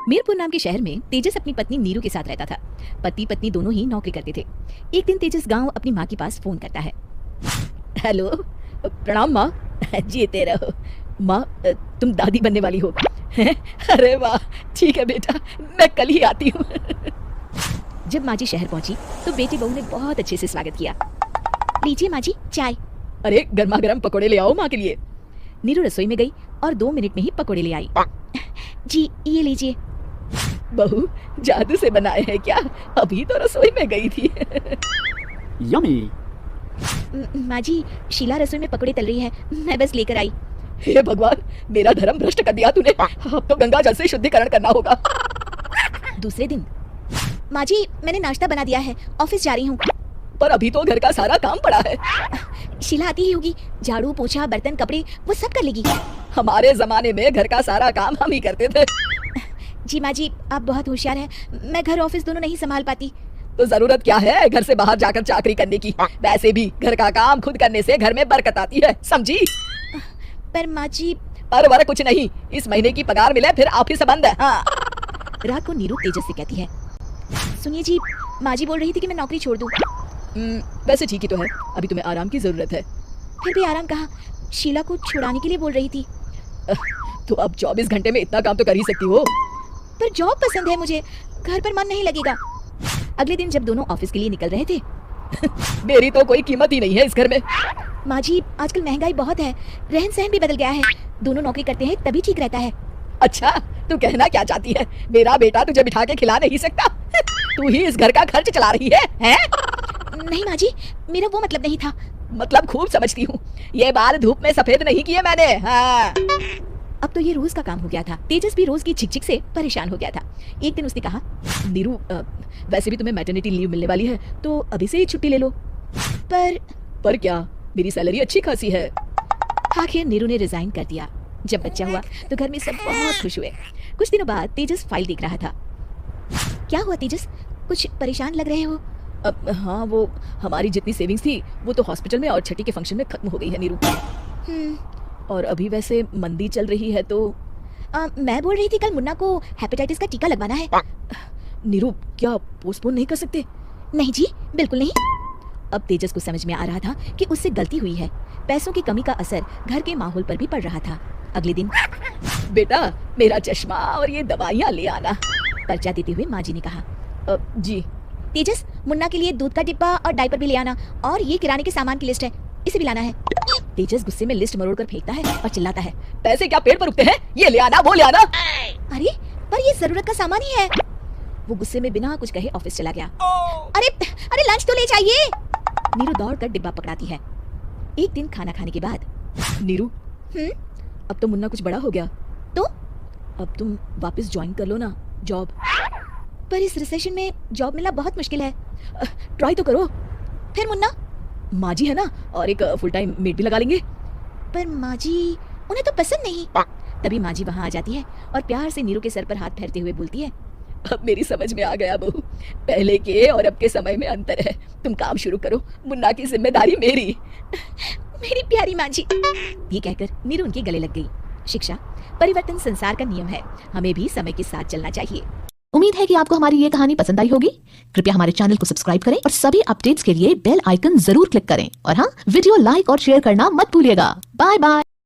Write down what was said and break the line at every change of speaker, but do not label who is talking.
मीरपुर नाम के शहर में तेजस अपनी पत्नी नीरू के साथ रहता था। पति पत्नी दोनों ही नौकरी करते थे। एक दिन तेजस गांव अपनी माँ के पास फोन करता है। हेलो, प्रणाम माँ। जीते रहो माँ, तुम दादी बनने वाली हो। अरे वाह, ठीक है बेटा, मैं कल ही आती हूँ। जब माँ जी शहर पहुंची तो बेटी बहू ने बहुत अच्छे से स्वागत किया। लीजिए माँ जी चाय। अरे गर्मा गर्म पकौड़े ले आओ माँ के लिए। नीरू रसोई में गई और 2 मिनट में ही पकौड़े ले आई। जी ये लीजिए। बहू जादू से बनाए हैं क्या? अभी तो रसोई में गई थी।
यम्मी।
माँ जी, शीला रसोई में पकौड़े तल रही है, मैं बस लेकर आई।
हे भगवान, मेरा धर्म भ्रष्ट कर दिया तूने। अब तो गंगा जल से शुद्धिकरण करना होगा।
दूसरे दिन, माँ जी मैंने नाश्ता बना दिया है, ऑफिस जा रही हूँ।
पर अभी तो घर का सारा काम पड़ा है।
शीला आती ही होगी, झाड़ू पोछा बर्तन कपड़े वो सब कर लेगी।
हमारे जमाने में घर का सारा काम हम ही करते थे।
जी माँ जी, आप बहुत होशियार हैं, मैं घर ऑफिस दोनों नहीं संभाल पाती।
तो जरूरत क्या है घर से बाहर जाकर चाकरी करने की? वैसे भी घर का काम खुद करने से घर में बरकत आती है, समझी?
पर माँ जी।
पर वर कुछ नहीं, इस महीने की पगार मिले फिर ऑफिस बंद है। हाँ।
रात को नीरू तेजस से कहती है, सुनिए जी, माँ जी बोल रही थी कि मैं नौकरी छोड़ दूं।
वैसे ठीक ही तो है, अभी तुम्हें आराम की जरूरत है।
फिर भी आराम कहाँ, शीला को छुड़ाने के लिए बोल रही थी।
तो अब 24 घंटे में इतना काम तो कर ही सकती हो।
पर जॉब पसंद है मुझे, घर पर मन नहीं लगेगा। अगले दिन जब दोनों ऑफिस के लिए निकल रहे थे,
मेरी तो कोई कीमत ही नहीं है इस घर में।
माँ जी आजकल महंगाई बहुत है, रहन सहन भी बदल गया है, दोनों नौकरी करते हैं तभी ठीक रहता है।
अच्छा, तू कहना क्या चाहती है? मेरा बेटा तुझे बिठा के खिला नहीं सकता? तू ही इस घर का खर्च चला रही है, हैं?
नहीं माँ जी, मेरा वो मतलब नहीं था।
मतलब खूब समझती हूँ, ये बाल धूप में सफेद नहीं किए मैंने। हाँ।
अब तो ये रोज का काम हो गया था। तेजस भी रोज की झिकझिक से परेशान हो गया था। एक दिन उसने कहा,
नीरू, वैसे भी तुम्हें मैटरनिटी लीव मिलने वाली है, तो अभी से ही छुट्टी ले लो। पर क्या, मेरी सैलरी अच्छी खासी है।
आखिर नीरू ने रिजाइन कर दिया। जब बच्चा हुआ तो घर में सब बहुत खुश हुए। कुछ दिनों बाद तेजस फाइल देख रहा था। क्या हुआ तेजस, कुछ परेशान लग रहे हो?
हाँ, वो हमारी जितनी सेविंग्स थी वो तो हॉस्पिटल में और छठी के फंक्शन में खत्म हो गई है नीरू। और अभी वैसे मंदी चल रही है तो
मैं बोल रही थी कल मुन्ना को हेपेटाइटिस का टीका लगवाना है।
नीरू, क्या पोस्टपोन नहीं कर सकते?
नहीं जी, बिल्कुल नहीं। अब तेजस को समझ में आ रहा था कि उससे गलती हुई है। पैसों की कमी का असर घर के माहौल पर भी पड़ रहा था। अगले दिन,
बेटा मेरा चश्मा और ये दवाइयाँ ले आना।
पर्चा देते हुए माँ जी ने कहा।
जी।
तेजस, मुन्ना के लिए दूध का डिब्बा और डायपर भी ले आना, और ये किराने के सामान की लिस्ट है, इसे भी लाना है। तेजस गुस्से में लिस्ट मरोड़ कर फेंकता है और चिल्लाता है,
पैसे क्या पेड़ पर उगते हैं? ये ले आना, वो ले आना।
अरे पर ये जरूरत का सामान ही है। वो गुस्से में बिना कुछ कहे ऑफिस चला गया। अरे लंच तो ले जाइए। नीरू दौड़ कर डिब्बा पकड़ाती है। एक दिन खाना खाने के बाद,
नीरू, अब तो मुन्ना कुछ बड़ा हो गया,
तो
अब तुम वापस ज्वाइन कर लो ना जॉब।
पर इस रिसेशन में जॉब मिलना बहुत मुश्किल है।
ट्राई तो करो।
फिर मुन्ना?
माँ जी है ना, और एक फुल टाइम मेड भी लगा लेंगे।
पर माँ जी, उन्हें तो पसंद नहीं। तभी माँ जी वहाँ आ जाती है और प्यार से नीरू के सर पर हाथ फेरते हुए बोलती है,
अब मेरी समझ में आ गया बहू, पहले के और अब के समय में अंतर है। तुम काम शुरू करो, मुन्ना की जिम्मेदारी मेरी।
मेरी प्यारी माँ जी। ये कहकर नीरू उनके गले लग गई। शिक्षा, परिवर्तन संसार का नियम है, हमें भी समय के साथ चलना चाहिए।
उम्मीद है कि आपको हमारी ये कहानी पसंद आई होगी। कृपया हमारे चैनल को सब्सक्राइब करें और सभी अपडेट्स के लिए बेल आइकन जरूर क्लिक करें। और हाँ, वीडियो लाइक और शेयर करना मत भूलिएगा। Bye bye.